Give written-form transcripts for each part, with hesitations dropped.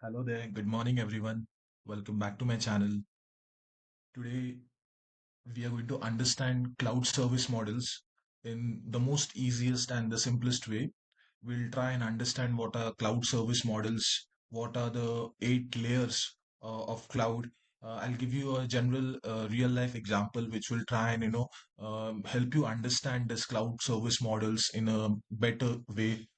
Hello there. Good morning, everyone. Welcome back to my channel. Today, we are going to understand cloud service models in the most easiest and the simplest way. We'll try and understand what are cloud service models, what are the eight layers of cloud. I'll give you a general real life example which will try and help you understand this cloud service models in a better way.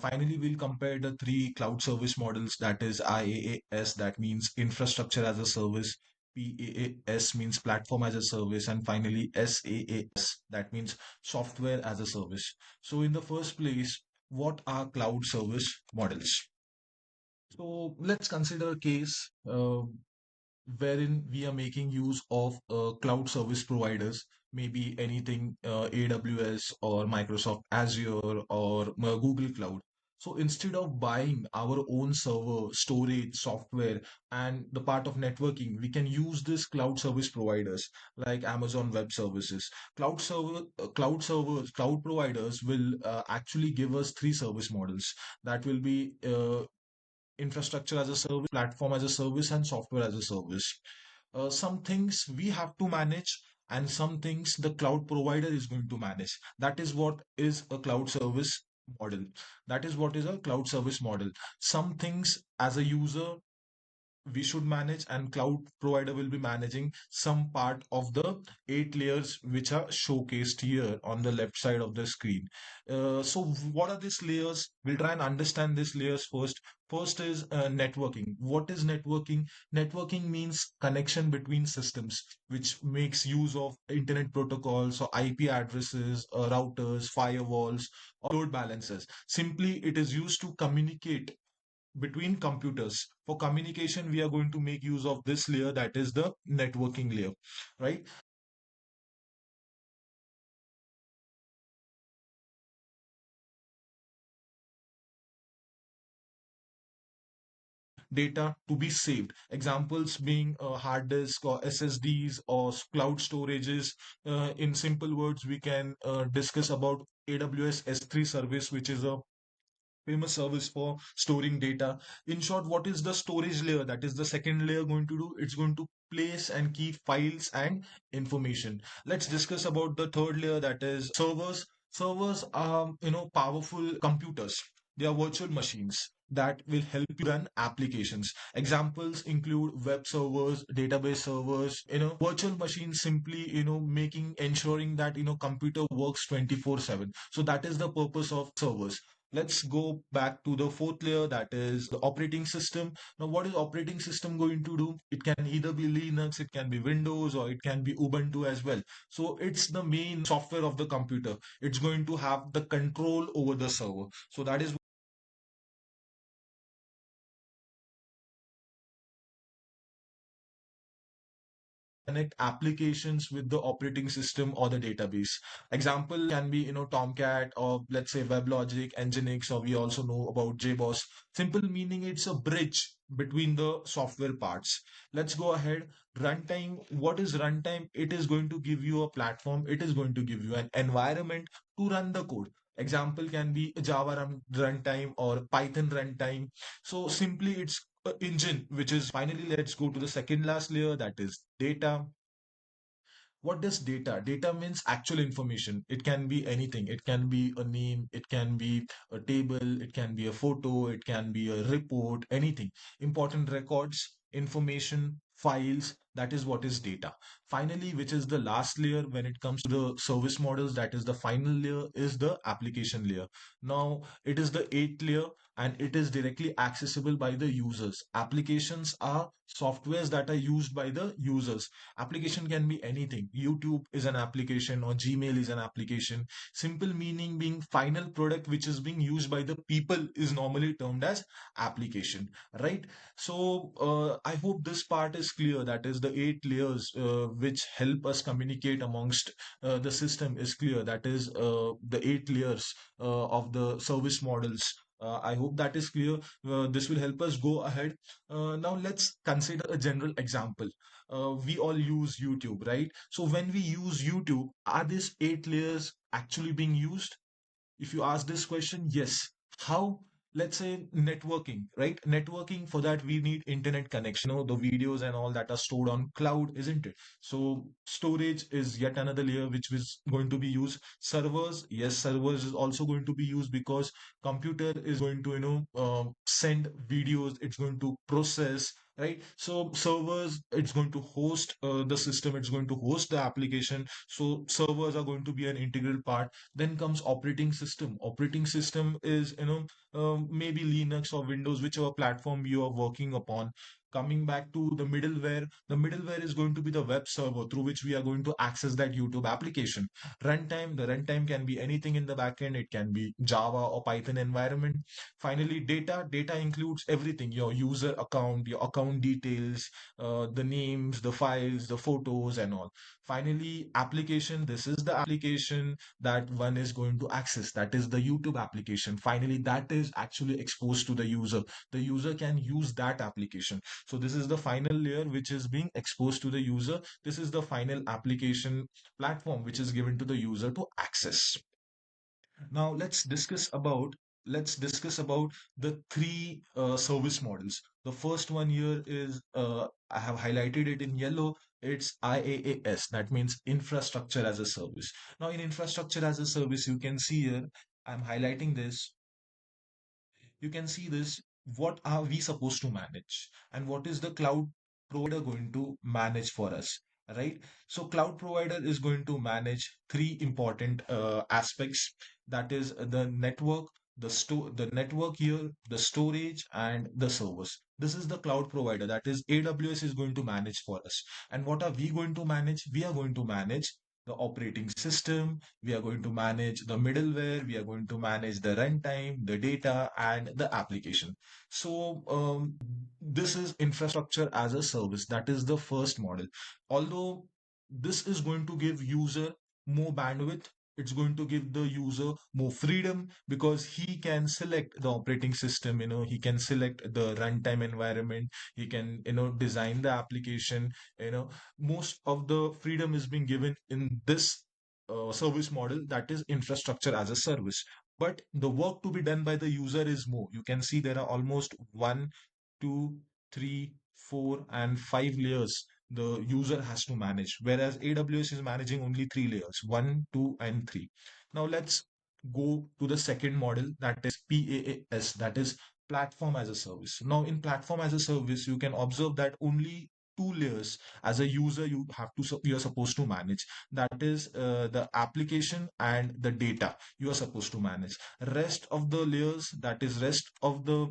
Finally, we'll compare the three cloud service models, that is IaaS, that means infrastructure as a service, PaaS means platform as a service, and finally SaaS, that means software as a service. So, in the first place, what are cloud service models? So, let's consider a case wherein we are making use of cloud service providers, maybe anything AWS or Microsoft Azure or Google Cloud. So instead of buying our own server, storage, software, and the part of networking, we can use this cloud service providers like Amazon Web Services. Cloud providers will actually give us three service models. That will be infrastructure as a service, platform as a service, and software as a service. Some things we have to manage, and some things the cloud provider is going to manage. That is what is a cloud service model. That is what is a cloud service model. Some things as a user we should manage, and cloud provider will be managing some part of the eight layers which are showcased here on the left side of the screen. So what are these layers? We'll try and understand these layers first. First is networking. What is networking? Networking means connection between systems, which makes use of internet protocols or IP addresses, routers, firewalls, or load balancers. Simply, it is used to communicate between computers. For communication, we are going to make use of this layer, that is the networking layer, right? Data to be saved. Examples being hard disk or SSDs or cloud storages. In simple words, we can discuss about AWS S3 service, which is a famous service for storing data. In short, what is the storage layer? That is the second layer going to do. It's going to place and keep files and information. Let's discuss about the third layer, that is servers. Servers are, powerful computers. They are virtual machines that will help you run applications. Examples include web servers, database servers, virtual machines, simply, making ensuring that computer works 24/7. So that is the purpose of servers. Let's go back to the fourth layer, that is the operating system. Now, what is operating system going to do? It can either be Linux, it can be Windows, or it can be Ubuntu as well. So it's the main software of the computer. It's going to have the control over the server. So that is connect applications with the operating system or the database. Example can be, Tomcat, or let's say WebLogic, Nginx, or we also know about JBoss. Simple meaning, it's a bridge between the software parts. Let's go ahead. Runtime. What is runtime? It is going to give you a platform. It is going to give you an environment to run the code. Example can be Java runtime or Python runtime. So simply, it's engine, which is finally, let's go to the second last layer, that is data. What does data? Data means actual information. It can be anything. It can be a name, it can be a table, it can be a photo, it can be a report, anything. Important records, information, files, that is what is data. Finally, which is the last layer when it comes to the service models, that is the final layer, is the application layer. Now, it is the eighth layer, and it is directly accessible by the users. Applications are softwares that are used by the users. Application can be anything. YouTube is an application, or Gmail is an application. Simple meaning being final product which is being used by the people is normally termed as application, right? So I hope this part is clear. That is the eight layers which help us communicate amongst the system is clear. That is the eight layers of the service models. I hope that is clear. This will help us go ahead. Now let's consider a general example. We all use YouTube, right? So when we use YouTube, are these eight layers actually being used? If you ask this question, yes. How? let's say networking, right? Networking, for that we need internet connection, the videos and all that are stored on cloud, isn't it? So storage is yet another layer which is going to be used. Servers, yes, servers is also going to be used because computer is going to send videos, it's going to process, right? So servers, it's going to host the system, it's going to host the application, so servers are going to be an integral part. Then comes operating system. Operating system is maybe Linux or Windows, whichever platform you are working upon. Coming back to the middleware is going to be the web server through which we are going to access that YouTube application. Runtime, the runtime can be anything in the backend. It can be Java or Python environment. Finally, data includes everything: your user account, your account details, the names, the files, the photos, and all. Finally, application. This is the application that one is going to access. That is the YouTube application. Finally, that is actually exposed to the user. The user can use that application. So this is the final layer which is being exposed to the user. This is the final application platform which is given to the user to access. Now let's discuss about the three service models. The first one here is I have highlighted it in yellow. It's IaaS. That means infrastructure as a service. Now in infrastructure as a service, you can see here I'm highlighting this. You can see this. What are we supposed to manage, and what is the cloud provider going to manage for us, right? So cloud provider is going to manage three important aspects. That is the network, the network here, the storage, and the servers. This is the cloud provider, that is AWS is going to manage for us. And what are we going to manage? We are going to manage the operating system, we are going to manage the middleware, we are going to manage the runtime, the data, and the application. So this is infrastructure as a service. That is the first model. Although this is going to give user more bandwidth, it's going to give the user more freedom because he can select the operating system, he can select the runtime environment, he can, design the application, you know, most of the freedom is being given in this service model, that is infrastructure as a service. But the work to be done by the user is more. You can see there are almost one, two, three, four, and five layers the user has to manage, whereas AWS is managing only three layers: one, two, and three. Now let's go to the second model, that is PaaS, that is platform as a service. Now in platform as a service, you can observe that only two layers as a user you're supposed to manage. That is the application and the data you are supposed to manage. Rest of the layers, that is rest of the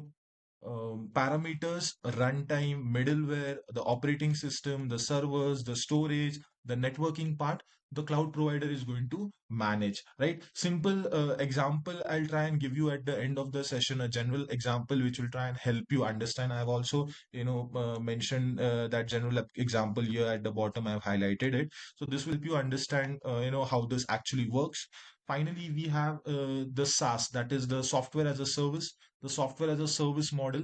parameters, runtime, middleware, the operating system, the servers, the storage, the networking part, the cloud provider is going to manage, right? Simple example I'll try and give you at the end of the session, a general example which will try and help you understand. I've also, mentioned that general example here at the bottom. I've highlighted it. So this will help you understand, how this actually works. Finally, we have the SaaS, that is the software as a service. The software as a service model,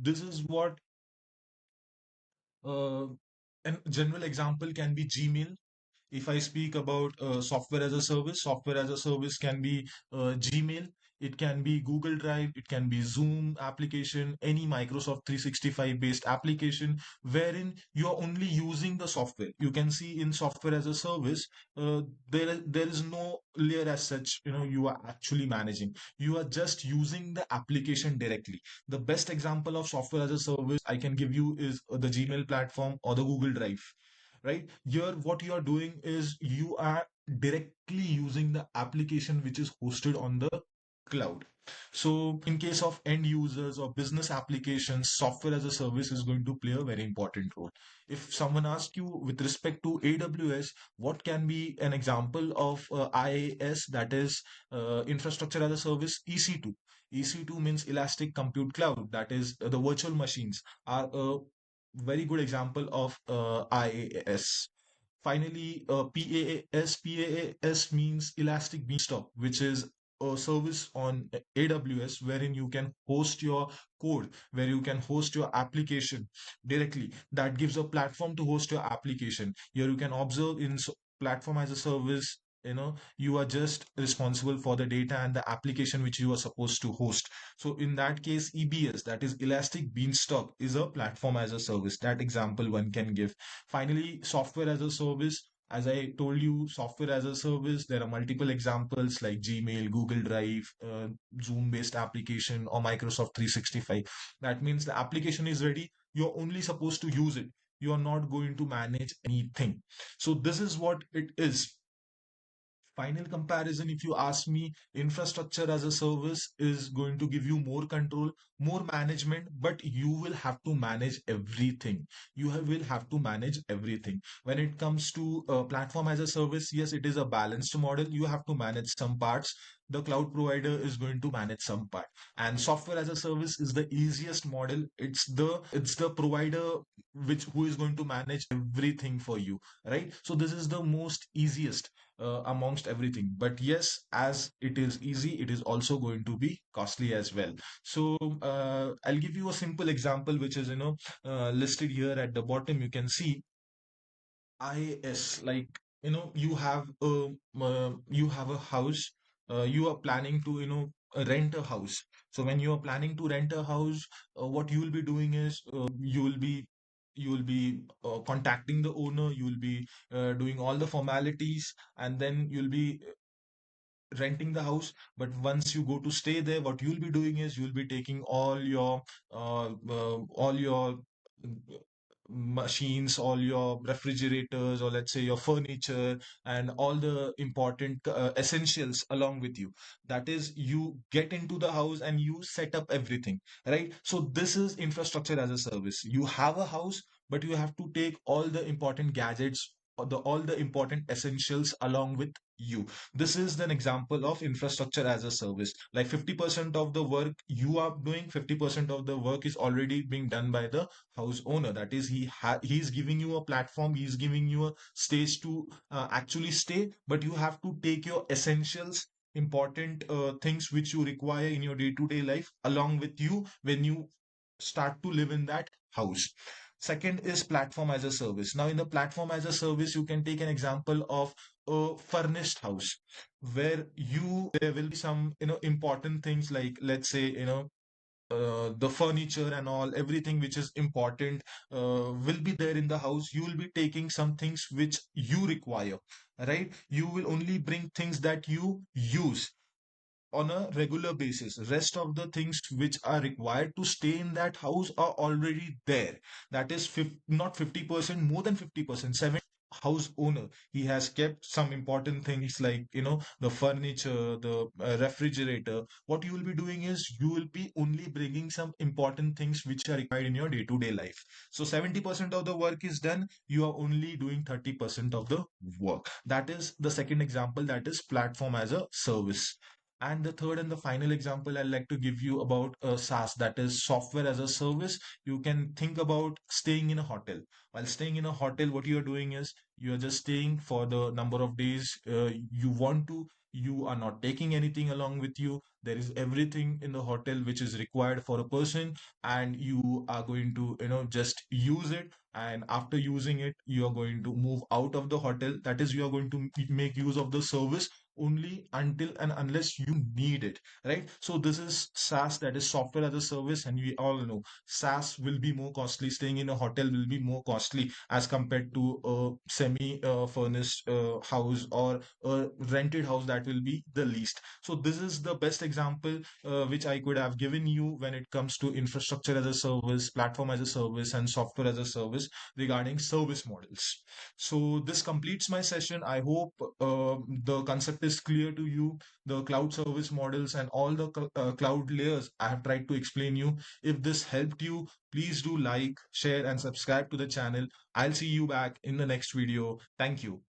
this is what uh, an general example can be Gmail. If I speak about software as a service can be Gmail, it can be Google Drive, it can be Zoom application, any Microsoft 365 based application wherein you are only using the software. You can see in software as a service, there is no layer as such, you are actually managing. You are just using the application directly. The best example of software as a service I can give you is the Gmail platform or the Google Drive, right? Here, what you are doing is you are directly using the application which is hosted on the cloud. So, in case of end users or business applications, software as a service is going to play a very important role. If someone asks you with respect to AWS, what can be an example of IaaS, that is infrastructure as a service? EC2. EC2 means Elastic Compute Cloud, that is the virtual machines are a very good example of IaaS. Finally, PaaS means Elastic Beanstalk, which is a service on AWS wherein you can host your code, where you can host your application directly. That gives a platform to host your application. Here you can observe in platform as a service. you are just responsible for the data and the application which you are supposed to host. So in that case, EBS, that is Elastic Beanstalk, is a platform as a service. That example one can give. Finally, software as a service. As I told you, software as a service, there are multiple examples like Gmail, Google Drive, Zoom based application, or Microsoft 365. That means the application is ready. You're only supposed to use it. You are not going to manage anything. So this is what it is. Final comparison, if you ask me, infrastructure as a service is going to give you more control, more management, but you will have to manage everything. Will have to manage everything. When it comes to platform as a service, yes, it is a balanced model. You have to manage some parts. The cloud provider is going to manage some part, and software as a service is the easiest model. It's the provider which who is going to manage everything for you, right? So this is the most easiest amongst everything. But yes, as it is easy, it is also going to be costly as well. So I'll give you a simple example, which is listed here at the bottom. You can see IaaS, like you have a house. You are planning to rent a house. So when you are planning to rent a house, what you will be doing is you will be contacting the owner. You will be doing all the formalities, and then you'll be renting the house. But once you go to stay there, what you'll be doing is you'll be taking all your machines, all your refrigerators, or let's say your furniture, and all the important essentials along with you. That is, you get into the house and you set up everything, right? So this is infrastructure as a service. You have a house, but you have to take all the important gadgets, or all the important essentials along with you. This is an example of infrastructure as a service. Like 50% of the work you are doing, 50% of the work is already being done by the house owner. That is, he's giving you a platform, he's giving you a stage to actually stay, but you have to take your essentials, important things which you require in your day-to-day life along with you when you start to live in that house. Second is platform as a service. Now, in the platform as a service, you can take an example of a furnished house where there will be some important things, like let's say the furniture and all, everything which is important will be there in the house. You will be taking some things which you require, right? You will only bring things that you use on a regular basis. Rest of the things which are required to stay in that house are already there. That is not 50%, more than 50%, house owner, he has kept some important things like the furniture, the refrigerator. What you will be doing is you will be only bringing some important things which are required in your day-to-day life. So 70% of the work is done, you are only doing 30% of the work. That is the second example, that is platform as a service. And the third and the final example I'd like to give you about SaaS, that is software as a service. You can think about staying in a hotel. While staying in a hotel, what you are doing is you are just staying for the number of days you want to. You are not taking anything along with you. There is everything in the hotel which is required for a person, and you are going to just use it. And after using it, you are going to move out of the hotel. That is, you are going to make use of the service only until and unless you need it, right? So this is SaaS, that is software as a service, and we all know SaaS will be more costly. Staying in a hotel will be more costly as compared to a semi furnished house, or a rented house, that will be the least. So this is the best example which I could have given you when it comes to infrastructure as a service, platform as a service, and software as a service regarding service models. So this completes my session. I hope the concept is clear to you. The cloud service models and all the cloud layers I have tried to explain you. If this helped you, please do like, share, and subscribe to the channel. I'll see you back in the next video. Thank you.